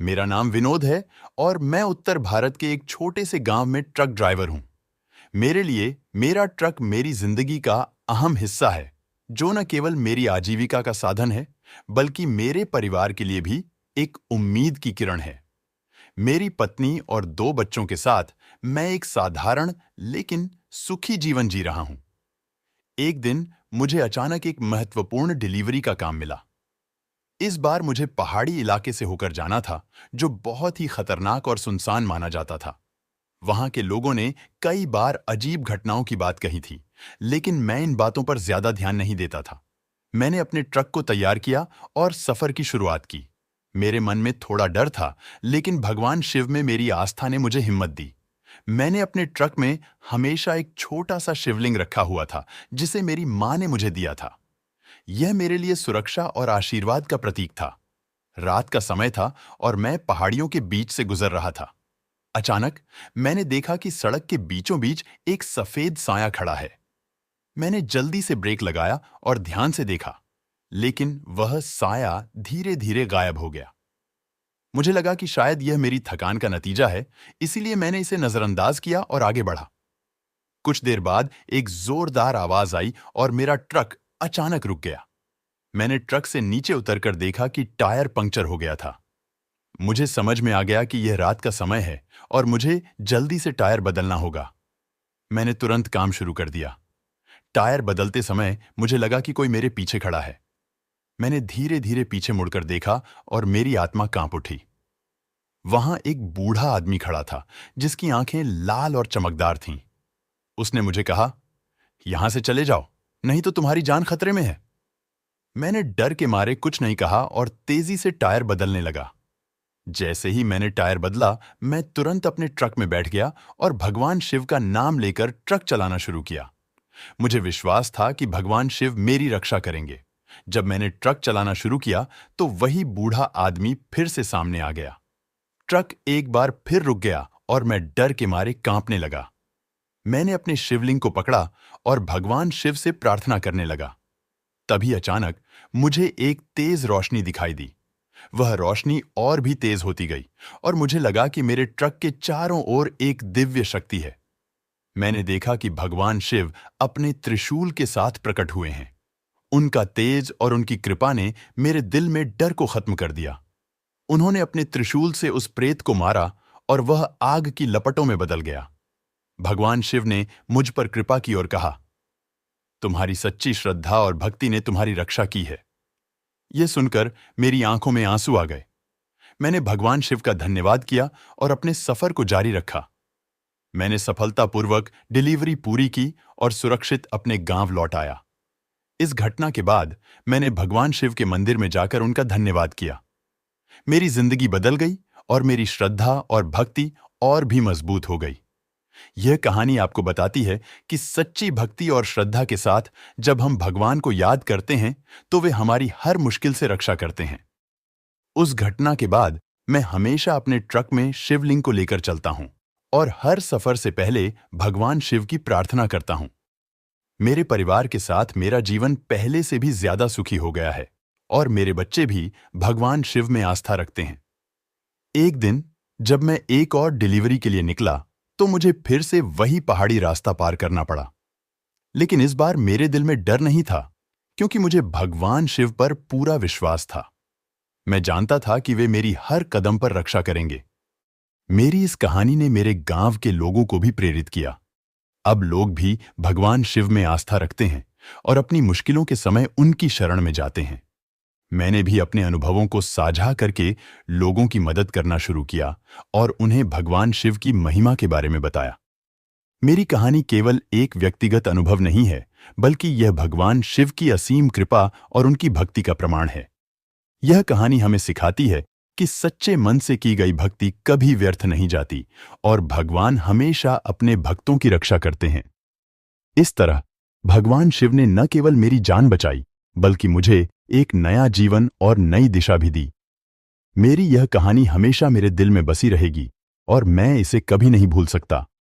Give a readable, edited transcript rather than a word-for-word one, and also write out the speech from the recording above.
मेरा नाम विनोद है और मैं उत्तर भारत के एक छोटे से गांव में ट्रक ड्राइवर हूं। मेरे लिए मेरा ट्रक मेरी जिंदगी का अहम हिस्सा है, जो न केवल मेरी आजीविका का साधन है, बल्कि मेरे परिवार के लिए भी एक उम्मीद की किरण है। मेरी पत्नी और 2 बच्चों के साथ मैं एक साधारण लेकिन सुखी जीवन जी रहा हूं। एक दिन मुझे अचानक एक महत्वपूर्ण डिलीवरी का काम मिला। इस बार मुझे पहाड़ी इलाके से होकर जाना था, जो बहुत ही खतरनाक और सुनसान माना जाता था। वहां के लोगों ने कई बार अजीब घटनाओं की बात कही थी, लेकिन मैं इन बातों पर ज्यादा ध्यान नहीं देता था। मैंने अपने ट्रक को तैयार किया और सफर की शुरुआत की। मेरे मन में थोड़ा डर था, लेकिन भगवान शिव में मेरी आस्था ने मुझे हिम्मत दी। मैंने अपने ट्रक में हमेशा एक छोटा सा शिवलिंग रखा हुआ था, जिसे मेरी माँ ने मुझे दिया था। यह मेरे लिए सुरक्षा और आशीर्वाद का प्रतीक था। रात का समय था और मैं पहाड़ियों के बीच से गुजर रहा था। अचानक मैंने देखा कि सड़क के बीचों बीच एक सफेद साया खड़ा है। मैंने जल्दी से ब्रेक लगाया और ध्यान से देखा, लेकिन वह साया धीरे धीरे गायब हो गया। मुझे लगा कि शायद यह मेरी थकान का नतीजा है, इसीलिए मैंने इसे नजरअंदाज किया और आगे बढ़ा। कुछ देर बाद एक जोरदार आवाज आई और मेरा ट्रक अचानक रुक गया। मैंने ट्रक से नीचे उतरकर देखा कि टायर पंक्चर हो गया था। मुझे समझ में आ गया कि यह रात का समय है और मुझे जल्दी से टायर बदलना होगा। मैंने तुरंत काम शुरू कर दिया। टायर बदलते समय मुझे लगा कि कोई मेरे पीछे खड़ा है। मैंने धीरे धीरे पीछे मुड़कर देखा और मेरी आत्मा कांप उठी। वहां एक बूढ़ा आदमी खड़ा था, जिसकी आंखें लाल और चमकदार थीं। उसने मुझे कहा, यहां से चले जाओ, नहीं तो तुम्हारी जान खतरे में है। मैंने डर के मारे कुछ नहीं कहा और तेजी से टायर बदलने लगा। जैसे ही मैंने टायर बदला, मैं तुरंत अपने ट्रक में बैठ गया और भगवान शिव का नाम लेकर ट्रक चलाना शुरू किया। मुझे विश्वास था कि भगवान शिव मेरी रक्षा करेंगे। जब मैंने ट्रक चलाना शुरू किया, तो वही बूढ़ा आदमी फिर से सामने आ गया। ट्रक एक बार फिर रुक गया और मैं डर के मारे कांपने लगा। मैंने अपने शिवलिंग को पकड़ा और भगवान शिव से प्रार्थना करने लगा। तभी अचानक मुझे एक तेज रोशनी दिखाई दी। वह रोशनी और भी तेज होती गई और मुझे लगा कि मेरे ट्रक के चारों ओर एक दिव्य शक्ति है। मैंने देखा कि भगवान शिव अपने त्रिशूल के साथ प्रकट हुए हैं। उनका तेज और उनकी कृपा ने मेरे दिल में डर को खत्म कर दिया। उन्होंने अपने त्रिशूल से उस प्रेत को मारा और वह आग की लपटों में बदल गया। भगवान शिव ने मुझ पर कृपा की और कहा, तुम्हारी सच्ची श्रद्धा और भक्ति ने तुम्हारी रक्षा की है। यह सुनकर मेरी आंखों में आंसू आ गए। मैंने भगवान शिव का धन्यवाद किया और अपने सफर को जारी रखा। मैंने सफलतापूर्वक डिलीवरी पूरी की और सुरक्षित अपने गांव लौट आया। इस घटना के बाद मैंने भगवान शिव के मंदिर में जाकर उनका धन्यवाद किया। मेरी जिंदगी बदल गई और मेरी श्रद्धा और भक्ति और भी मजबूत हो गई। यह कहानी आपको बताती है कि सच्ची भक्ति और श्रद्धा के साथ जब हम भगवान को याद करते हैं, तो वे हमारी हर मुश्किल से रक्षा करते हैं। उस घटना के बाद मैं हमेशा अपने ट्रक में शिवलिंग को लेकर चलता हूं और हर सफर से पहले भगवान शिव की प्रार्थना करता हूं। मेरे परिवार के साथ मेरा जीवन पहले से भी ज्यादा सुखी हो गया है और मेरे बच्चे भी भगवान शिव में आस्था रखते हैं। एक दिन जब मैं एक और डिलीवरी के लिए निकला, तो मुझे फिर से वही पहाड़ी रास्ता पार करना पड़ा। लेकिन इस बार मेरे दिल में डर नहीं था, क्योंकि मुझे भगवान शिव पर पूरा विश्वास था। मैं जानता था कि वे मेरी हर कदम पर रक्षा करेंगे। मेरी इस कहानी ने मेरे गांव के लोगों को भी प्रेरित किया। अब लोग भी भगवान शिव में आस्था रखते हैं और अपनी मुश्किलों के समय उनकी शरण में जाते हैं। मैंने भी अपने अनुभवों को साझा करके लोगों की मदद करना शुरू किया और उन्हें भगवान शिव की महिमा के बारे में बताया। मेरी कहानी केवल एक व्यक्तिगत अनुभव नहीं है, बल्कि यह भगवान शिव की असीम कृपा और उनकी भक्ति का प्रमाण है। यह कहानी हमें सिखाती है कि सच्चे मन से की गई भक्ति कभी व्यर्थ नहीं जाती और भगवान हमेशा अपने भक्तों की रक्षा करते हैं। इस तरह भगवान शिव ने न केवल मेरी जान बचाई, बल्कि मुझे एक नया जीवन और नई दिशा भी दी। मेरी यह कहानी हमेशा मेरे दिल में बसी रहेगी और मैं इसे कभी नहीं भूल सकता।